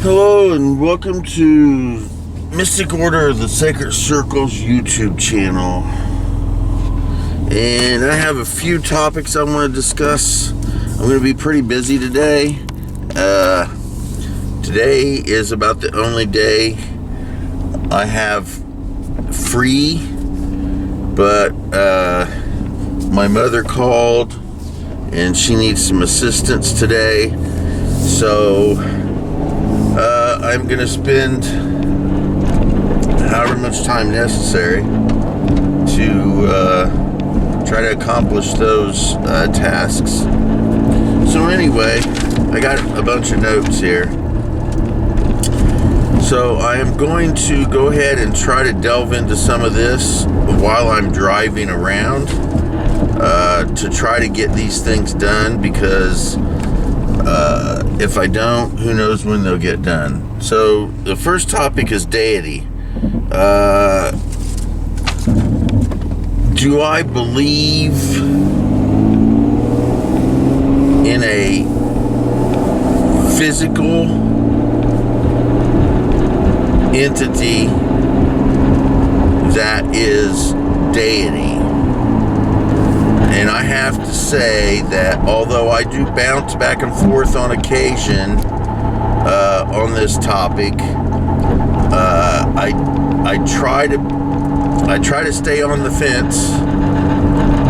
Hello and welcome to Mystic Order of the Sacred Circles YouTube channel. And I have a few topics I want to discuss. I'm going to be pretty busy today. Today is about the only day I have free, but my mother called and she needs some assistance today. So I'm going to spend however much time necessary to try to accomplish those tasks. So anyway, I got a bunch of notes here. So I am going to go ahead and try to delve into some of this while I'm driving around to try to get these things done, because if I don't, who knows when they'll get done. So the first topic is deity. Do I believe in a physical entity that is deity? And I have to say that although I do bounce back and forth on occasion on this topic, I try to stay on the fence,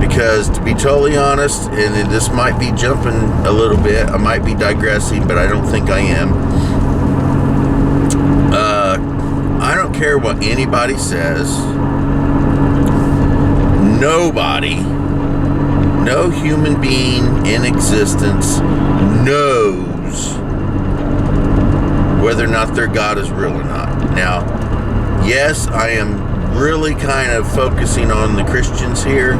because to be totally honest, and this might be jumping a little bit, I might be digressing, but I don't think I am. I don't care what anybody says. Nobody, no human being in existence knows whether or not their God is real or not. Now, yes, I am really kind of focusing on the Christians here,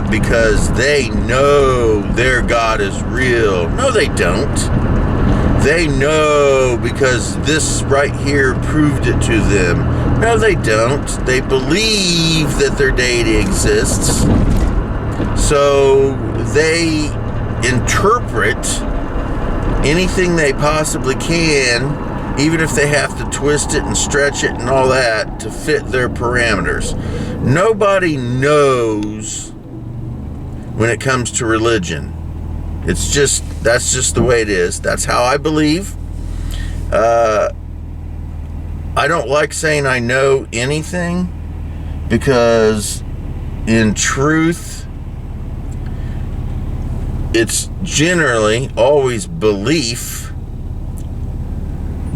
because they know their God is real. No, they don't. They know because this right here proved it to them. No, they don't. They believe that their deity exists. So they interpret anything they possibly can, even if they have to twist it and stretch it and all that to fit their parameters. Nobody knows when it comes to religion. That's just the way it is. That's how I believe. I don't like saying I know anything, because in truth, it's generally always belief.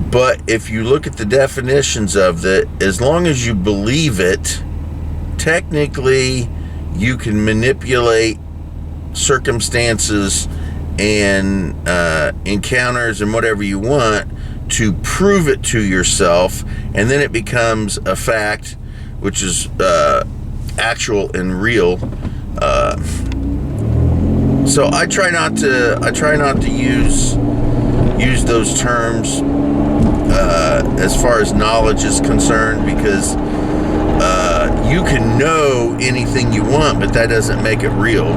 But if you look at the definitions of it, as long as you believe it, technically you can manipulate circumstances and encounters and whatever you want to prove it to yourself, and then it becomes a fact, which is actual and real. So I try not to use those terms as far as knowledge is concerned, because you can know anything you want, but that doesn't make it real.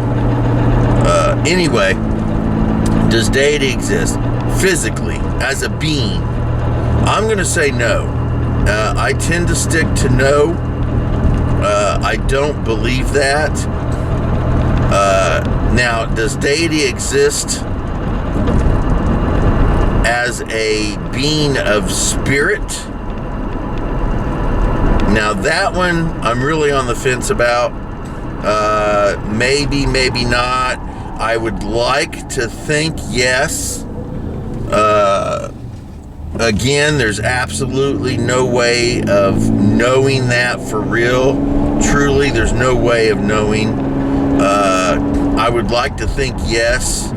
Anyway, does deity exist physically as a being? I'm going to say no. I tend to stick to no. I don't believe that. Now, does deity exist as a being of spirit? Now, that one I'm really on the fence about. Maybe, maybe not. I would like to think yes. Again, there's absolutely no way of knowing that for real. Truly, there's no way of knowing. I would like to think yes.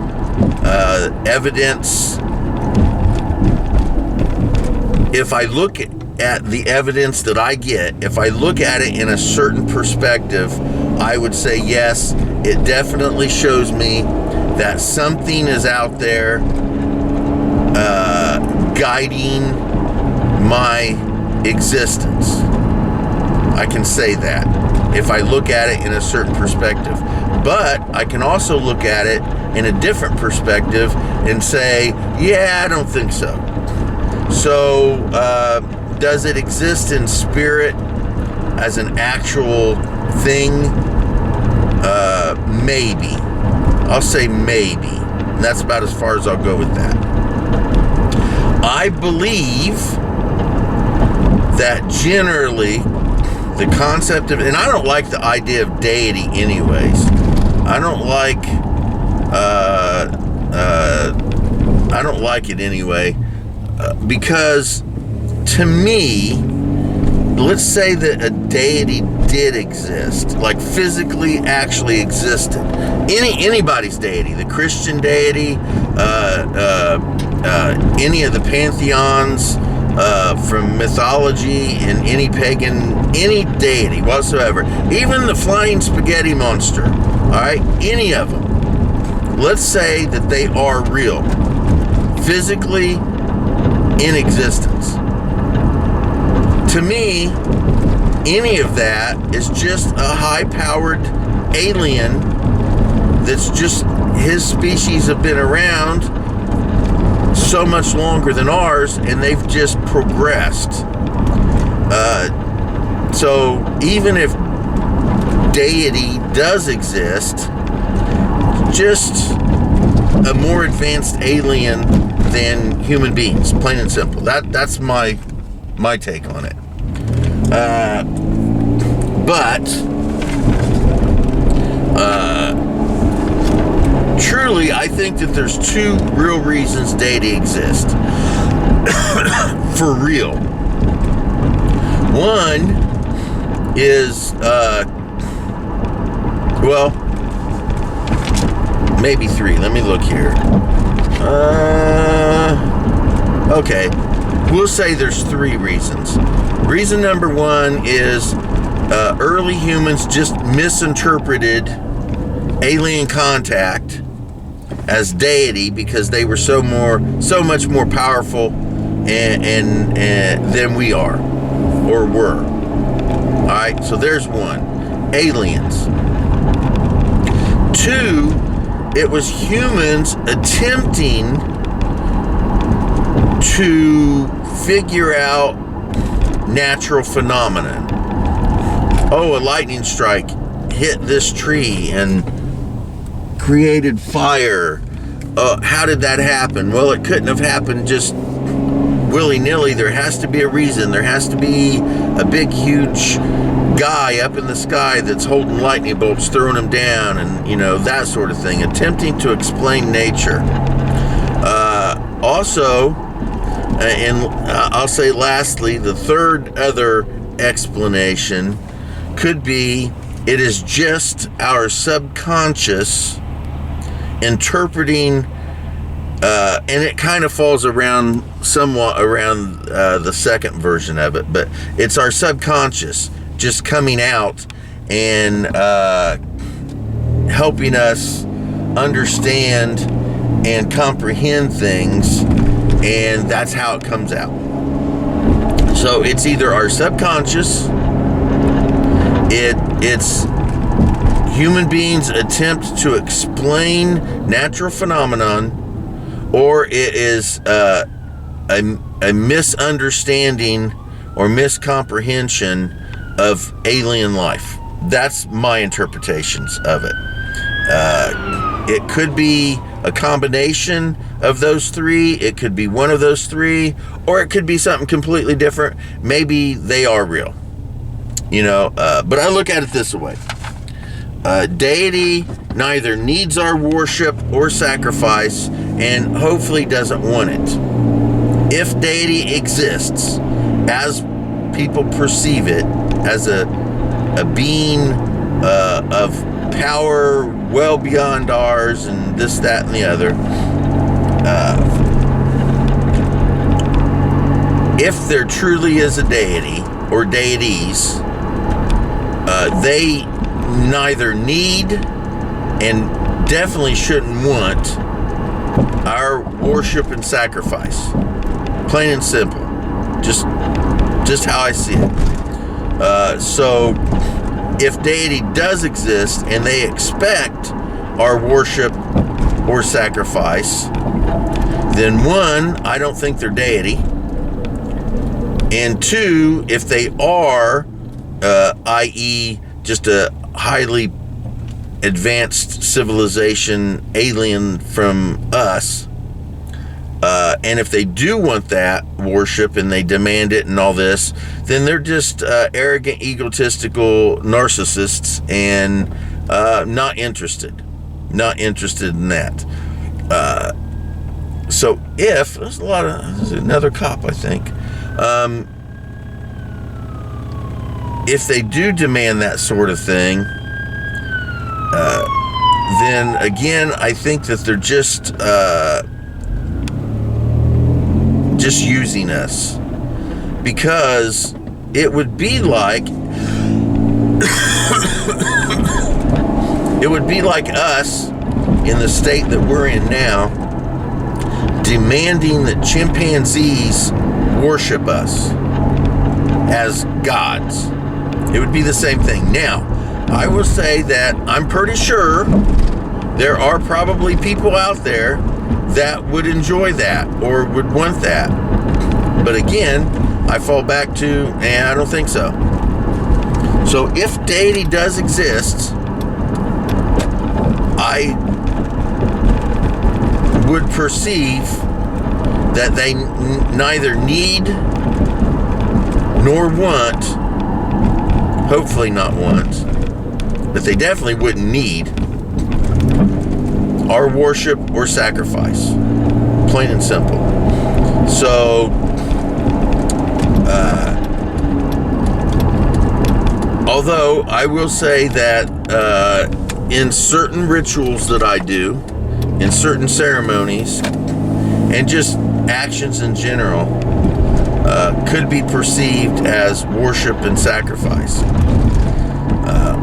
Evidence. If I look at the evidence that I get, if I look at it in a certain perspective, I would say yes, it definitely shows me that something is out there guiding my existence. I can say that if I look at it in a certain perspective. But I can also look at it in a different perspective and say, yeah, I don't think so. So, does it exist in spirit as an actual thing? Maybe. I'll say maybe. And that's about as far as I'll go with that. I believe that generally the concept of, and I don't like the idea of deity anyways. I don't like it anyway, because to me, let's say that a deity did exist, like physically actually existed. Anybody's deity, the Christian deity, any of the pantheons from mythology, and any pagan, any deity whatsoever, even the flying spaghetti monster, all right, any of them. Let's say that they are real, physically in existence. To me, any of that is just a high-powered alien that's just, his species have been around so much longer than ours, and they've just progressed. So even if deity does exist, just a more advanced alien than human beings, plain and simple. That's my take on it. But truly, I think that there's two real reasons deity exists. For real. One is, well, maybe three. Let me look here. Okay. We'll say there's three reasons. Reason number one is early humans just misinterpreted alien contact as deity because they were so much more powerful and than we are or were. All right, so there's one. Aliens. Two, it was humans attempting to figure out natural phenomenon. Oh, a lightning strike hit this tree and created fire. How did that happen? Well, it couldn't have happened just willy-nilly. There has to be a reason. There has to be a big, huge guy up in the sky that's holding lightning bolts, throwing them down, and, that sort of thing. Attempting to explain nature. Also, and I'll say lastly, the third other explanation could be it is just our subconscious interpreting, and it kind of falls somewhat around the second version of it, but it's our subconscious just coming out and helping us understand and comprehend things, and that's how it comes out. So it's either our subconscious, it's human beings' attempt to explain natural phenomenon, or it is a misunderstanding or miscomprehension of alien life. That's my interpretations of it. It could be a combination of those three. It could be one of those three, or it could be something completely different. Maybe they are real, but I look at it this way. Deity neither needs our worship or sacrifice, and hopefully doesn't want it. If deity exists as people perceive it, as a being of power well beyond ours, and this, that, and the other, if there truly is a deity or deities, they neither need and definitely shouldn't want our worship and sacrifice. Plain and simple. Just how I see it. So if deity does exist and they expect our worship or sacrifice, then one, I don't think they're deity. And two, if they are, i.e. just a highly advanced civilization alien from us, and if they do want that worship and they demand it and all this, then they're just arrogant, egotistical narcissists and not interested in that. So if there's another cop, I think, if they do demand that sort of thing, then again, I think that they're just using us, because it would be like us in the state that we're in now, demanding that chimpanzees worship us as gods. It would be the same thing. Now, I will say that I'm pretty sure there are probably people out there that would enjoy that or would want that. But again, I fall back to, I don't think so. So if deity does exist, I would perceive that they neither need nor want, hopefully not want, but they definitely wouldn't need our worship or sacrifice. Plain and simple. So, although I will say that in certain rituals that I do, in certain ceremonies, and just actions in general, could be perceived as worship and sacrifice.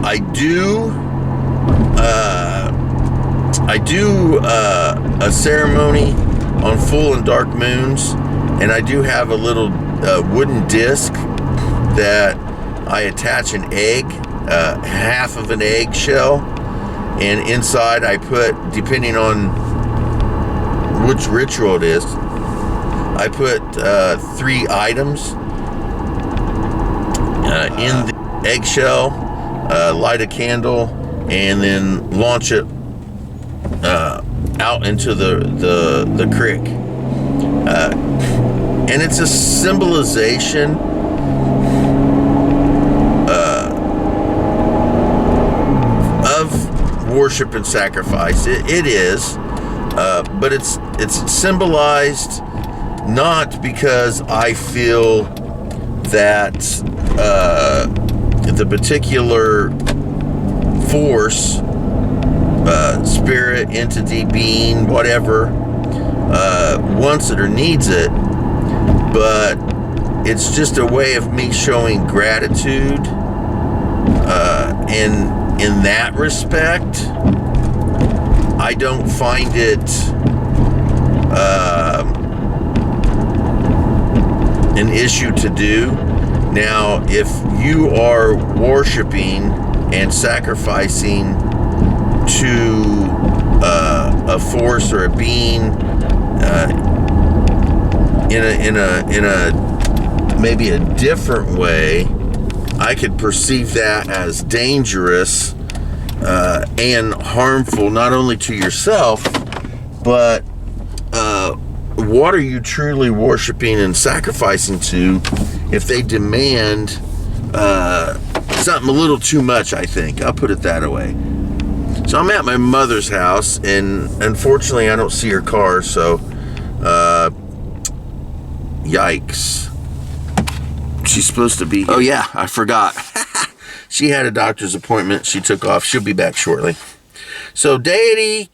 I do a ceremony on full and dark moons, and I do have a little wooden disc that I attach an egg, half of an egg shell, and inside I put, depending on which ritual it is, I put 3 items in the eggshell, light a candle, and then launch it out into the creek. And it's a symbolization of worship and sacrifice. It is, but it's symbolized not because I feel that the particular force, spirit, entity, being, whatever, wants it or needs it, but it's just a way of me showing gratitude, and in that respect, I don't find it an issue to do. Now, if you are worshiping and sacrificing to a force or a being in a maybe a different way, I could perceive that as dangerous and harmful, not only to yourself, but what are you truly worshiping and sacrificing to if they demand something a little too much, I think. I'll put it that way. So I'm at my mother's house, and unfortunately I don't see her car, so yikes. She's supposed to be here. Oh yeah, I forgot. She had a doctor's appointment. She took off. She'll be back shortly. So deity,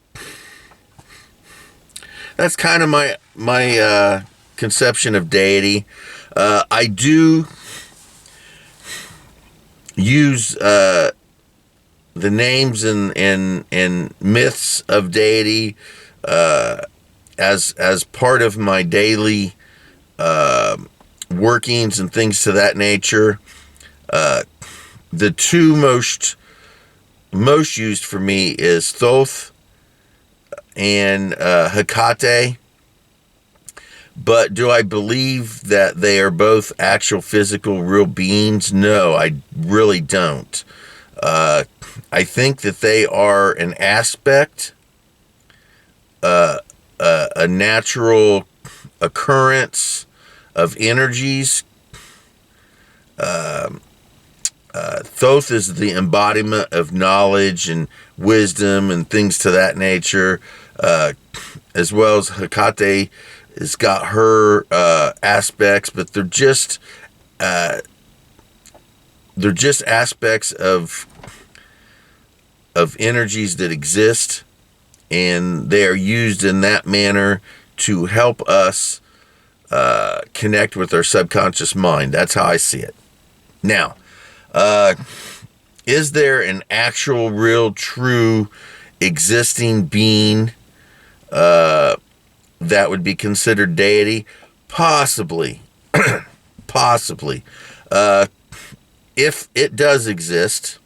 that's kind of my conception of deity. I do use the names and myths of deity as part of my daily workings and things to that nature. The two most used for me is Thoth and Hecate. But do I believe that they are both actual physical real beings? No, I really don't. I think that they are an aspect, a natural occurrence of energies. Thoth is the embodiment of knowledge and wisdom and things to that nature, as well as Hecate has got her aspects, but they're just aspects of energies that exist, and they are used in that manner to help us connect with our subconscious mind. That's how I see it. Now, is there an actual, real, true, existing being that would be considered deity? Possibly. Possibly. If it does exist,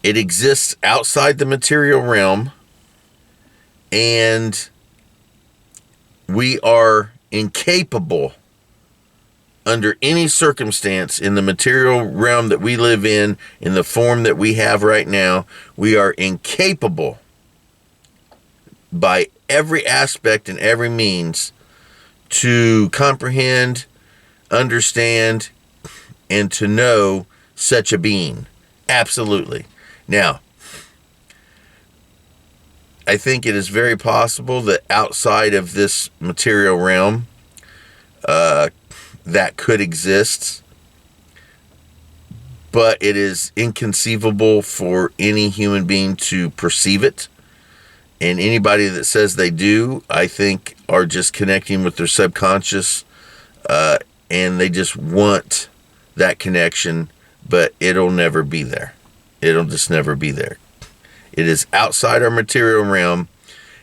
it exists outside the material realm, and we are incapable, under any circumstance in the material realm that we live in the form that we have right now, we are incapable by every aspect and every means to comprehend, understand, and to know such a being. Absolutely. Now, I think it is very possible that outside of this material realm, that could exist, but it is inconceivable for any human being to perceive it. And anybody that says they do, I think, are just connecting with their subconscious, and they just want that connection, but it'll never be there. It'll just never be there. It is outside our material realm,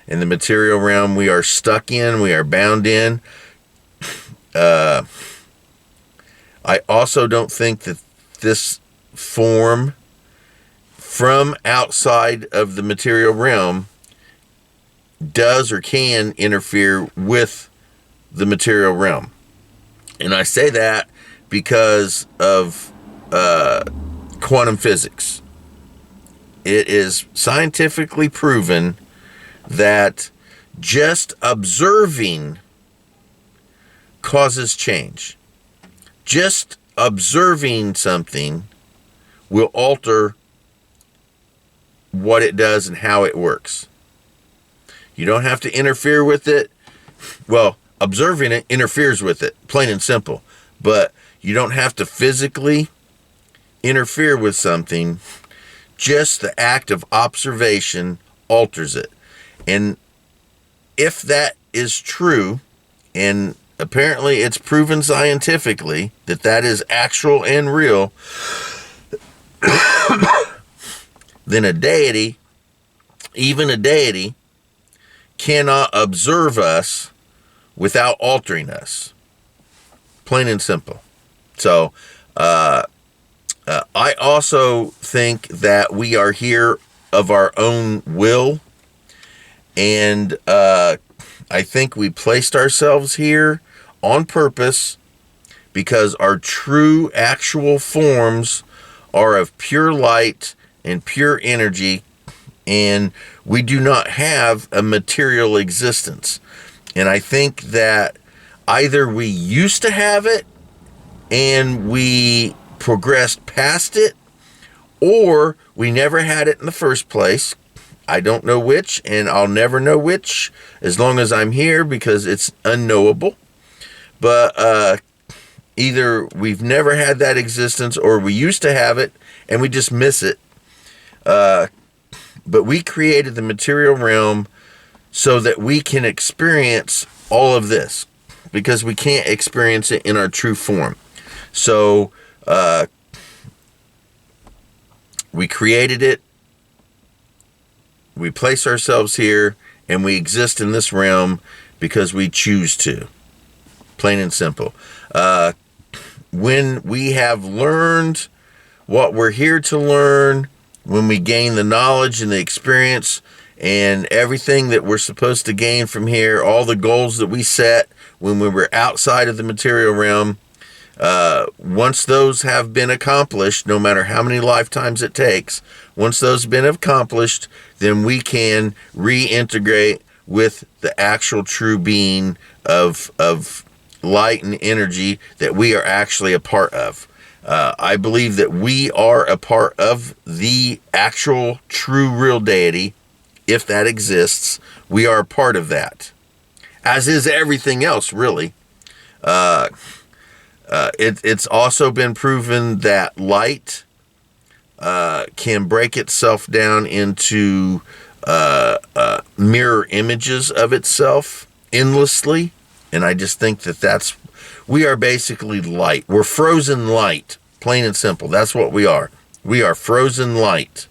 and the material realm we are stuck in, we are bound in. I also don't think that this form from outside of the material realm does or can interfere with the material realm. And I say that because of quantum physics. It is scientifically proven that just observing causes change. Just observing something will alter what it does and how it works. You don't have to interfere with it. Well, observing it interferes with it, plain and simple. But you don't have to physically interfere with something. Just the act of observation alters it. And if that is true, and apparently it's proven scientifically that that is actual and real, then a deity, even a deity, cannot observe us without altering us. Plain and simple. So, I also think that we are here of our own will, and I think we placed ourselves here on purpose because our true actual forms are of pure light and pure energy, and we do not have a material existence. And I think that either we used to have it and we progressed past it, or we never had it in the first place. I don't know which, and I'll never know which as long as I'm here, because it's unknowable. But either we've never had that existence, or we used to have it and we just miss it. But we created the material realm so that we can experience all of this, because we can't experience it in our true form. So we created it, we place ourselves here, and we exist in this realm because we choose to. Plain and simple. When we have learned what we're here to learn, when we gain the knowledge and the experience and everything that we're supposed to gain from here, all the goals that we set when we were outside of the material realm, once those have been accomplished, no matter how many lifetimes it takes, once those have been accomplished, then we can reintegrate with the actual true being of light and energy that we are actually a part of. I believe that we are a part of the actual true real deity. If that exists, we are a part of that, as is everything else, really. It's also been proven that light can break itself down into mirror images of itself endlessly. And I just think that we are basically light. We're frozen light, plain and simple. That's what we are. We are frozen light.